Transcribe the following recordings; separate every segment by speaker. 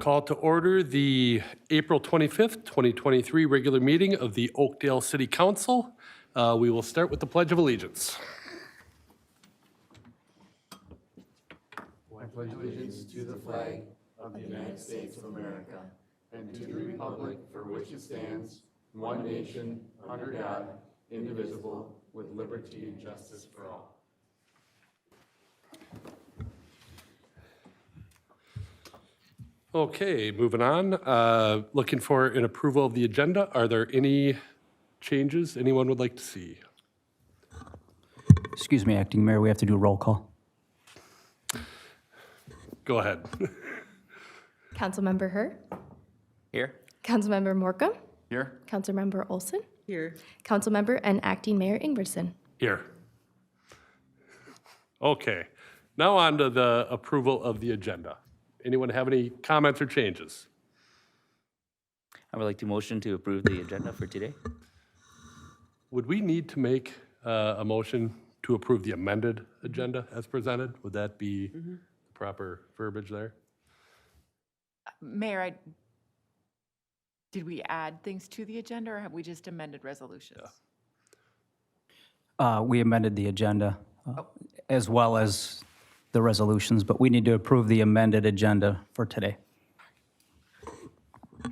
Speaker 1: call to order the April 25th, 2023 regular meeting of the Oakdale City Council. We will start with the Pledge of Allegiance.
Speaker 2: I pledge allegiance to the flag of the United States of America and to the republic for which it stands, one nation, under God, indivisible, with liberty and justice for all.
Speaker 1: Okay, moving on. Looking for an approval of the agenda. Are there any changes anyone would like to see?
Speaker 3: Excuse me, Acting Mayor, we have to do a roll call.
Speaker 1: Go ahead.
Speaker 4: Councilmember Herr,
Speaker 5: Here.
Speaker 4: Councilmember Morcom,
Speaker 2: Here?
Speaker 4: Councilmember Olson,
Speaker 6: Here.
Speaker 4: Councilmember and Acting Mayor Ingverson.
Speaker 1: Here. Okay, now on to the approval of the agenda. Anyone have any comments or changes?
Speaker 5: I would like to motion to approve the agenda for today.
Speaker 1: Would we need to make a motion to approve the amended agenda as presented? Would that be the proper verbiage there?
Speaker 6: Mayor, did we add things to the agenda, or have we just amended resolutions?
Speaker 3: We amended the agenda as well as the resolutions, but we need to approve the amended agenda for today.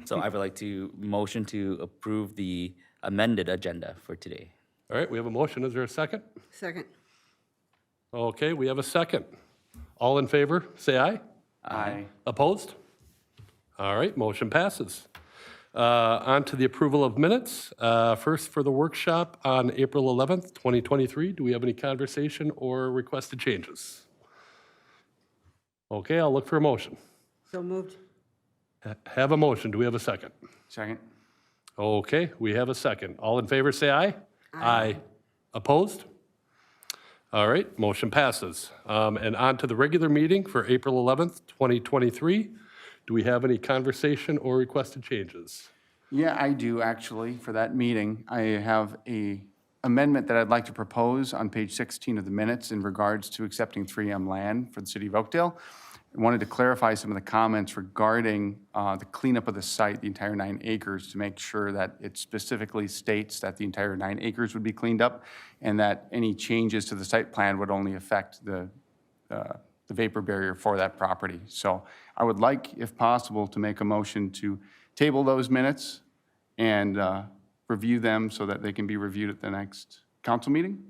Speaker 5: So I would like to motion to approve the amended agenda for today.
Speaker 1: All right, we have a motion. Is there a second?
Speaker 6: Second.
Speaker 1: Okay, we have a second. All in favor, say aye.
Speaker 2: Aye.
Speaker 1: Opposed? All right, motion passes. On to the approval of minutes. First, for the workshop on April 11th, 2023, do we have any conversation or requested changes? Okay, I'll look for a motion.
Speaker 6: So moved.
Speaker 1: Have a motion. Do we have a second?
Speaker 2: Second?
Speaker 1: Okay, we have a second. All in favor, say aye. Aye. Opposed? All right, motion passes. And on to the regular meeting for April 11th, 2023. Do we have any conversation or requested changes?
Speaker 2: Yeah, I do, actually, for that meeting. I have a amendment that I'd like to propose on page 16 of the minutes in regards to accepting 3M land for the city of Oakdale. I wanted to clarify some of the comments regarding the cleanup of the site, the entire 9 acres, to make sure that it specifically states that the entire 9 acres would be cleaned up and that any changes to the site plan would only affect the vapor barrier for that property. So I would like, if possible, to make a motion to table those minutes and review them so that they can be reviewed at the next council meeting.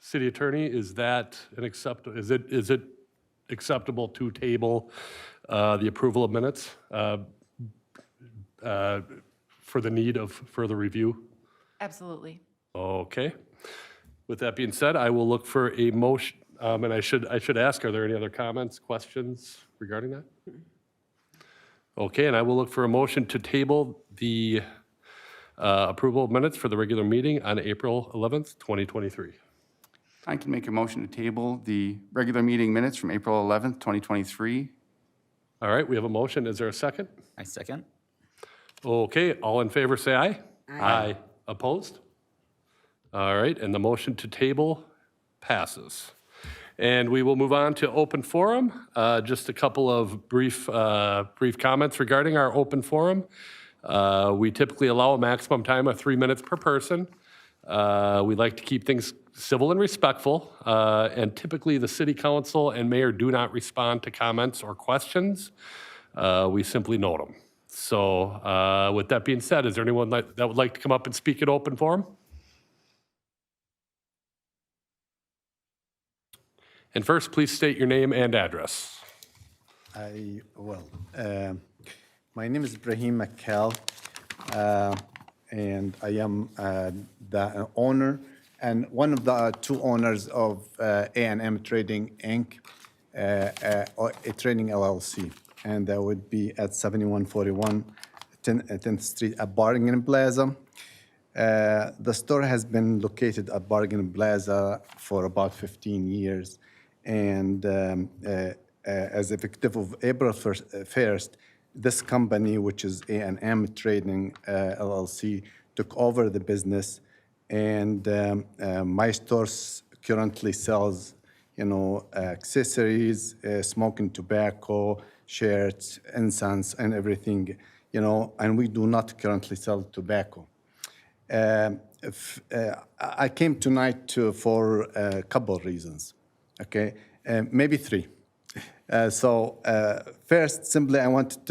Speaker 1: City Attorney, is that an is it acceptable to table the approval of minutes for the need of further review?
Speaker 6: Absolutely.
Speaker 1: Okay. With that being said, I will look for a motion, and I should ask, are there any other comments, questions regarding that? Okay, and I will look for a motion to table the approval of minutes for the regular meeting on April 11th, 2023.
Speaker 2: I can make a motion to table the regular meeting minutes from April 11th, 2023.
Speaker 1: All right, we have a motion. Is there a second?
Speaker 5: I second.
Speaker 1: Okay, all in favor, say aye. Aye. Opposed? All right, and the motion to table passes. And we will move on to open forum. Just a couple of brief comments regarding our open forum. We typically allow a maximum time of 3 minutes per person. We like to keep things civil and respectful, and typically the city council and mayor do not respond to comments or questions. We simply note them. So with that being said, is there anyone that would like to come up and speak at open forum? And first, please state your name and address.
Speaker 7: My name is Ibrahim Makal, and I am the owner and one of the 2 owners of A&M Trading Inc., a trading LLC, and that would be at 7141 10th Street at Bargain Plaza. The store has been located at Bargain Plaza for about 15 years. And as effective of April 1st, this company, which is A&M Trading LLC, took over the business. And my store currently sells accessories, smoking tobacco, shirts, incense, and everything, and we do not currently sell tobacco. I came tonight for a couple of reasons, okay? Maybe three. First, simply I wanted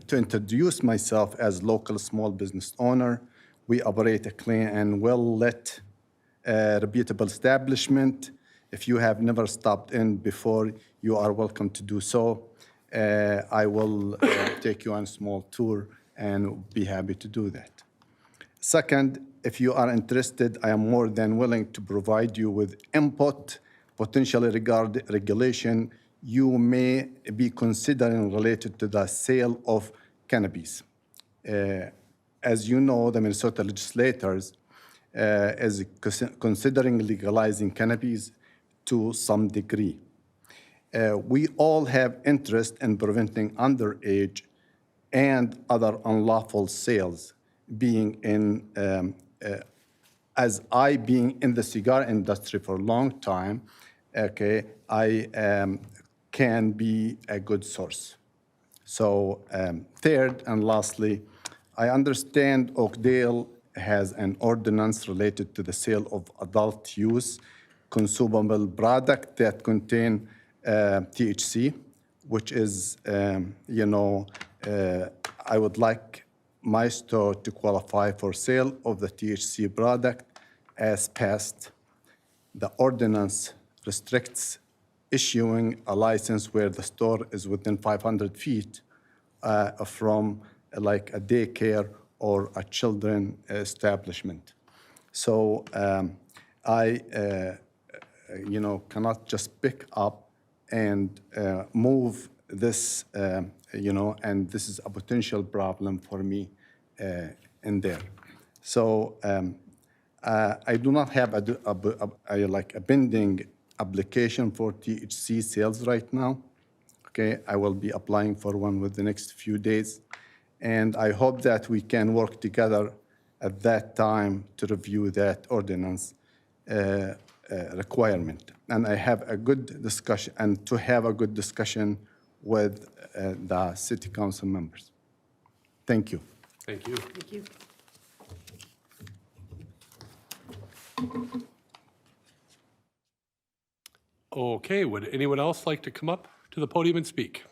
Speaker 7: to introduce myself as local small business owner. We operate a clean and well-lit, reputable establishment. If you have never stopped in before, you are welcome to do so. I will take you on a small tour and be happy to do that. Second, if you are interested, I am more than willing to provide you with input, potentially regarding regulation you may be considering related to the sale of cannabis. As you know, the Minnesota legislators is considering legalizing cannabis to some degree. We all have interest in preventing underage and other unlawful sales. Being in the cigar industry for a long time, okay, I can be a good source. So third and lastly, I understand Oakdale has an ordinance related to the sale of adult use consumable product that contain THC, which is, I would like my store to qualify for sale of the THC product as passed. The ordinance restricts issuing a license where the store is within 500 feet from like a daycare or a children establishment. So I cannot just pick up and move this, and this is a potential problem for me in there. So I do not have a pending application for THC sales right now. Okay, I will be applying for one within the next few days. And I hope that we can work together at that time to review that ordinance requirement. And I have a good discussion, and to have a good discussion with the city council members. Thank you.
Speaker 1: Thank you.
Speaker 6: Thank you.
Speaker 1: Okay, would anyone else like to come up to the podium and speak?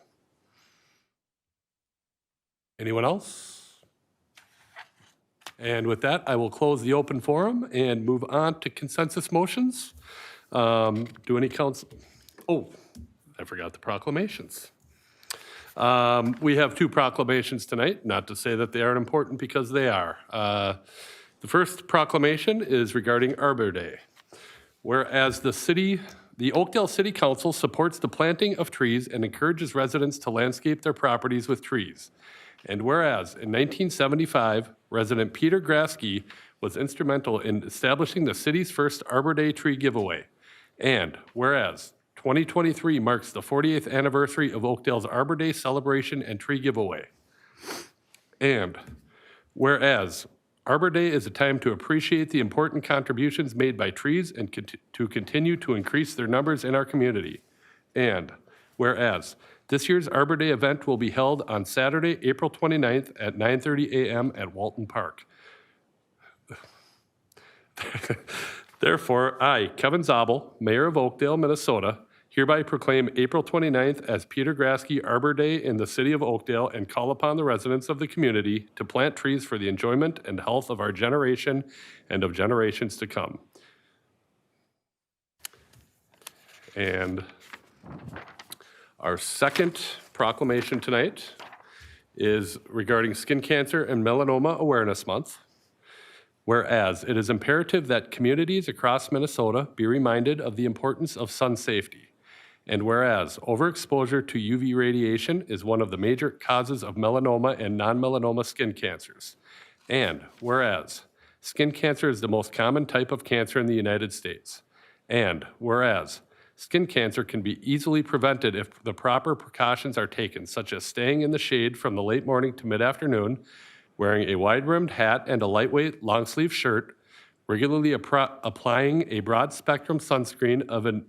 Speaker 1: Anyone else? And with that, I will close the open forum and move on to consensus motions. Do any council, I forgot the proclamations. We have two proclamations tonight, not to say that they aren't important because they are. The first proclamation is regarding Arbor Day. Whereas the Oakdale City Council supports the planting of trees and encourages residents to landscape their properties with trees. And whereas in 1975, resident Peter Grasky was instrumental in establishing the city's first Arbor Day tree giveaway. And whereas 2023 marks the 48th anniversary of Oakdale's Arbor Day celebration and tree giveaway. And whereas Arbor Day is a time to appreciate the important contributions made by trees and to continue to increase their numbers in our community. And whereas this year's Arbor Day event will be held on Saturday, April 29th at 9:30 a.m. at Walton Park. Therefore, I, Kevin Zittel, Mayor of Oakdale, Minnesota, hereby proclaim April 29th as Peter Grasky Arbor Day in the city of Oakdale and call upon the residents of the community to plant trees for the enjoyment and health of our generation and of generations to come. And our second proclamation tonight is regarding Skin Cancer and Melanoma Awareness Month. Whereas it is imperative that communities across Minnesota be reminded of the importance of sun safety. And whereas overexposure to UV radiation is one of the major causes of melanoma and non-melanoma skin cancers. And whereas skin cancer is the most common type of cancer in the United States. And whereas skin cancer can be easily prevented if the proper precautions are taken, such as staying in the shade from the late morning to mid-afternoon, wearing a wide-rimmed hat and a lightweight long-sleeve shirt, regularly applying a broad-spectrum sunscreen of an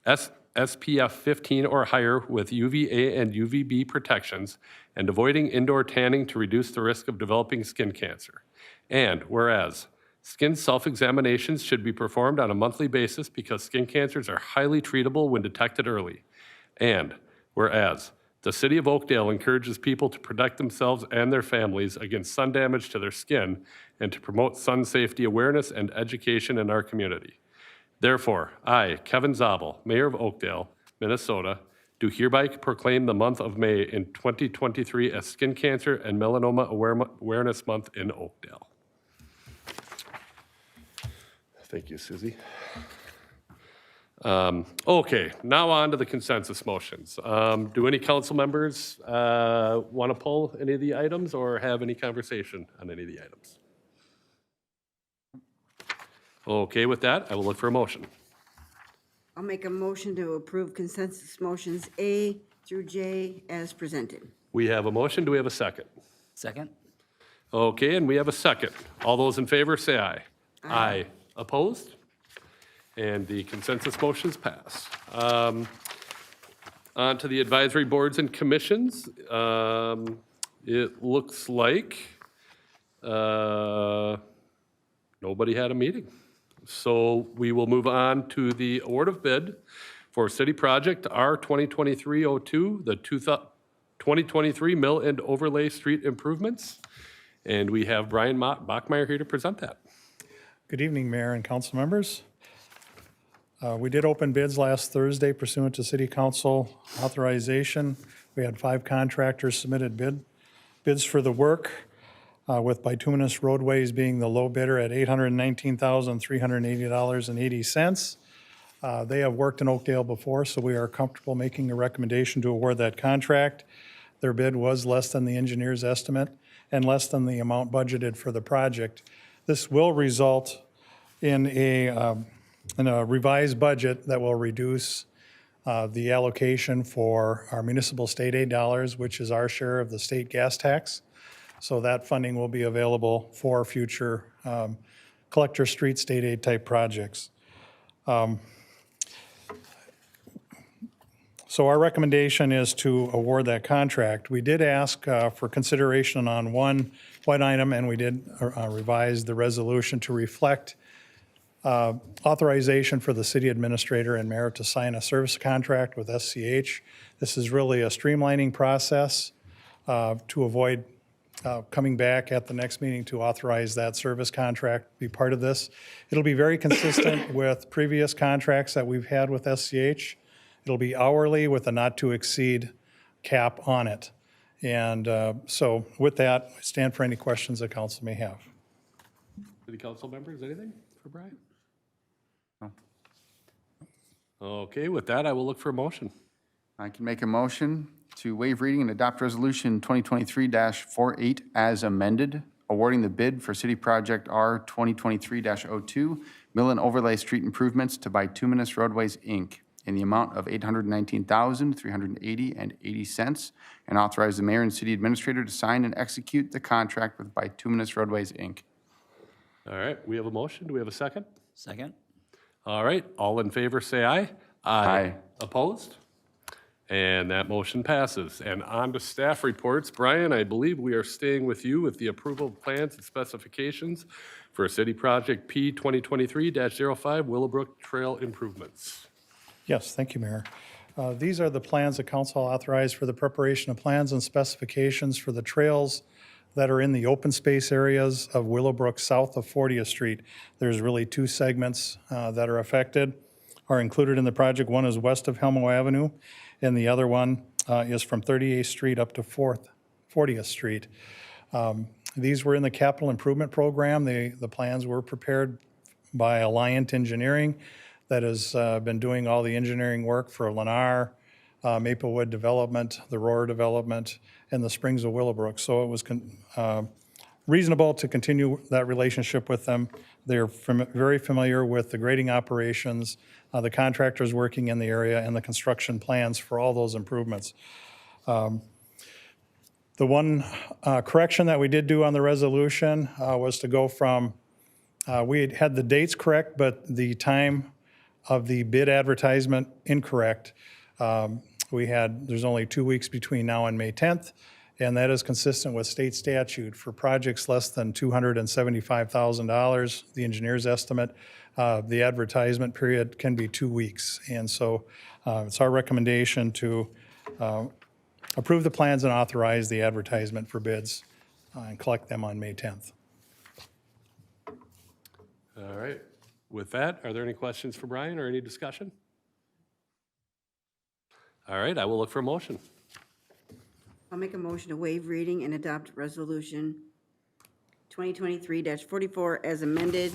Speaker 1: SPF 15 or higher with UVA and UVB protections, and avoiding indoor tanning to reduce the risk of developing skin cancer. And whereas, skin self-examinations should be performed on a monthly basis because skin cancers are highly treatable when detected early. And whereas, the City of Oakdale encourages people to protect themselves and their families against sun damage to their skin and to promote sun safety awareness and education in our community. Therefore, I, Kevin Zittel, Mayor of Oakdale, Minnesota, do hereby proclaim the month of May in 2023 as Skin Cancer and Melanoma Awareness Month in Oakdale. Thank you, Susie. Okay, now on to the consensus motions. Do any council members want to pull any of the items or have any conversation on any of the items? Okay, with that, I will look for a motion.
Speaker 8: I'll make a motion to approve consensus motions A through J as presented.
Speaker 1: We have a motion. Do we have a second?
Speaker 5: Second?
Speaker 1: Okay, and we have a second. All those in favor, say aye. Aye. Opposed? And the consensus motions pass. On to the advisory boards and commissions. It looks like nobody had a meeting. So we will move on to the award of bid for City Project R 2023-02, the 2023 Mill and Overlay Street Improvements. And we have Brian Bachmeyer here to present that.
Speaker 9: Good evening, Mayor and council members. We did open bids last Thursday pursuant to City Council authorization. We had 5 contractors submitted bids for the work, with bituminous roadways being the low bidder at $819,380.80. They have worked in Oakdale before, so we are comfortable making a recommendation to award that contract. Their bid was less than the engineer's estimate and less than the amount budgeted for the project. This will result in a revised budget that will reduce the allocation for our municipal state aid dollars, which is our share of the state gas tax. So that funding will be available for future collector street state aid type projects. So our recommendation is to award that contract. We did ask for consideration on one item, and we did revise the resolution to reflect authorization for the city administrator and mayor to sign a service contract with SCH. This is really a streamlining process to avoid coming back at the next meeting to authorize that service contract be part of this. It'll be very consistent with previous contracts that we've had with SCH. It'll be hourly with a not to exceed cap on it. And so with that, I stand for any questions that council may have.
Speaker 1: City council members, anything for Brian?
Speaker 2: No.
Speaker 1: Okay, with that, I will look for a motion.
Speaker 2: I can make a motion to waive reading and adopt Resolution 2023-48 as amended, awarding the bid for City Project R 2023-02, Mill and Overlay Street Improvements to Bituminous Roadways, Inc., in the amount of $819,380.80, and authorize the mayor and city administrator to sign and execute the contract with Bituminous Roadways, Inc.
Speaker 1: All right, we have a motion. Do we have a second?
Speaker 5: Second?
Speaker 1: All right, all in favor, say aye.
Speaker 2: Aye.
Speaker 1: Opposed? And that motion passes. And on to staff reports. Brian, I believe we are staying with you with the approval of plans and specifications for City Project P 2023-05 Willowbrooke Trail Improvements.
Speaker 9: Yes, thank you, Mayor. These are the plans that council authorized for the preparation of plans and specifications for the trails that are in the open space areas of Willowbrooke south of 40th Street. There's really 2 segments that are affected, are included in the project. One is west of Helmo Avenue, and the other one is from 38th Street up to 40th Street. These were in the capital improvement program. The plans were prepared by Alliant Engineering that has been doing all the engineering work for Lennar, Maplewood Development, the Roar Development, and the Springs of Willowbrooke. So it was reasonable to continue that relationship with them. They're very familiar with the grading operations, the contractors working in the area, and the construction plans for all those improvements. The one correction that we did do on the resolution was to go from, we had the dates correct, but the time of the bid advertisement incorrect. There's only 2 weeks between now and May 10th, and that is consistent with state statute. For projects less than $275,000, the engineer's estimate, the advertisement period can be 2 weeks. And so it's our recommendation to approve the plans and authorize the advertisement for bids and collect them on May 10th.
Speaker 1: All right. With that, are there any questions for Brian or any discussion? All right, I will look for a motion.
Speaker 8: I'll make a motion to waive reading and adopt Resolution 2023-44 as amended,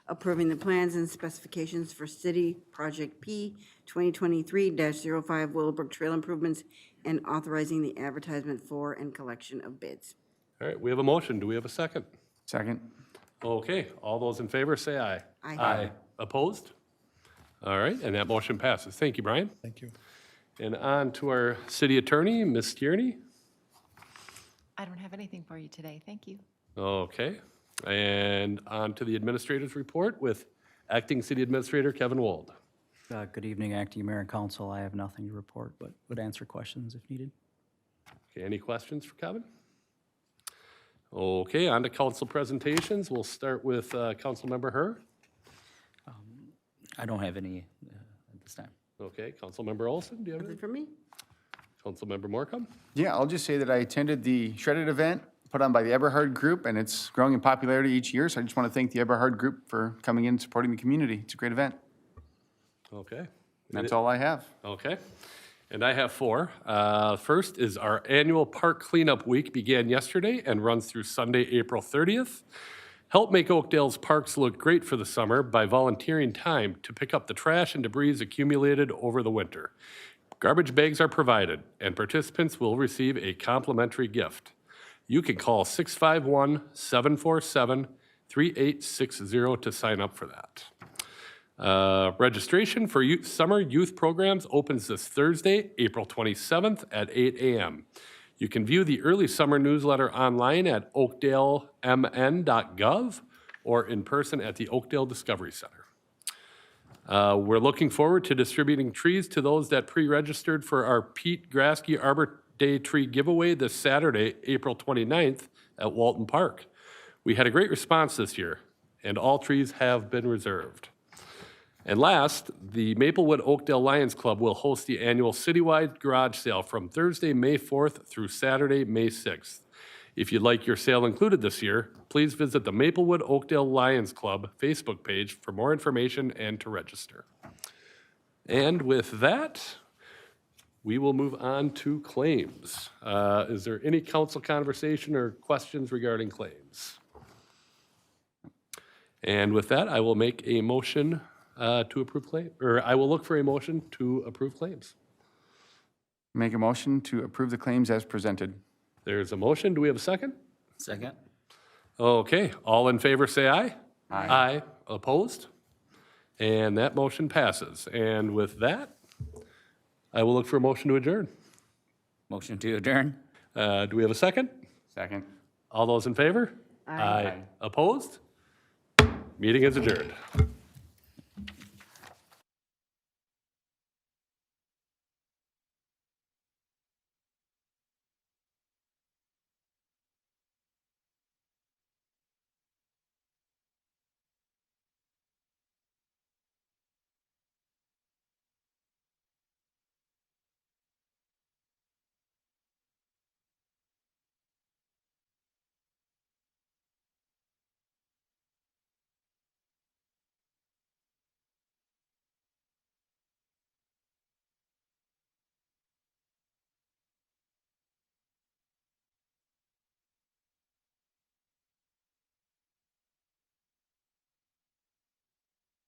Speaker 8: approving the plans and specifications for City Project P 2023-05 Willowbrooke Trail Improvements and authorizing the advertisement for and collection of bids.
Speaker 1: All right, we have a motion. Do we have a second?
Speaker 2: Second.
Speaker 1: Okay, all those in favor say aye.
Speaker 8: Aye.
Speaker 1: Aye. Opposed? All right, and that motion passes. Thank you, Brian.
Speaker 9: Thank you.
Speaker 1: And on to our city attorney, Ms. Tierney.
Speaker 6: I don't have anything for you today. Thank you.
Speaker 1: Okay, and on to the administrator's report with Acting City Administrator Kevin Wold.
Speaker 3: Good evening, Acting Mayor and Council. I have nothing to report, but would answer questions if needed.
Speaker 1: Okay, any questions for Kevin? Okay, on to council presentations. We'll start with Councilmember Herr.
Speaker 5: I don't have any at this time.
Speaker 1: Okay, Councilmember Olson, do you have
Speaker 8: Nothing
Speaker 1: anything?
Speaker 8: for me?
Speaker 1: Councilmember Morcom?
Speaker 2: Yeah, I'll just say that I attended the Shredded event put on by the Eberhard Group, and it's growing in popularity each year. So I just want to thank the Eberhard Group for coming in and supporting the community. It's a great event.
Speaker 1: Okay.
Speaker 2: And that's all I have.
Speaker 1: Okay, and I have four. First is our annual park cleanup week began yesterday and runs through Sunday, April 30th. Help make Oakdale's parks look great for the summer by volunteering time to pick up the trash and debris accumulated over the winter. Garbage bags are provided, and participants will receive a complimentary gift. You can call 651-747-3860 to sign up for that. Registration for summer youth programs opens this Thursday, April 27th at 8 a.m. You can view the early summer newsletter online at oakdalemn.gov or in person at the Oakdale Discovery Center. We're looking forward to distributing trees to those that pre-registered for our Pete Grasky Arbor Day tree giveaway this Saturday, April 29th at Walton Park. We had a great response this year, and all trees have been reserved. And last, the Maplewood Oakdale Lions Club will host the annual citywide garage sale from Thursday, May 4th through Saturday, May 6th. If you'd like your sale included this year, please visit the Maplewood Oakdale Lions Club Facebook page for more information and to register. And with that, we will move on to claims. Is there any council conversation or questions regarding claims? And with that, I will make a motion to approve claim, or I will look for a motion to approve claims.
Speaker 2: Make a motion to approve the claims as presented.
Speaker 1: There's a motion. Do we have a second?
Speaker 5: Second?
Speaker 1: Okay, all in favor say aye.
Speaker 2: Aye.
Speaker 1: Aye. Opposed? And that motion passes. And with that, I will look for a motion to adjourn.
Speaker 5: Motion to adjourn?
Speaker 1: Do we have a second?
Speaker 2: Second.
Speaker 1: All those in favor?
Speaker 8: Aye.
Speaker 1: Opposed? Meeting is adjourned.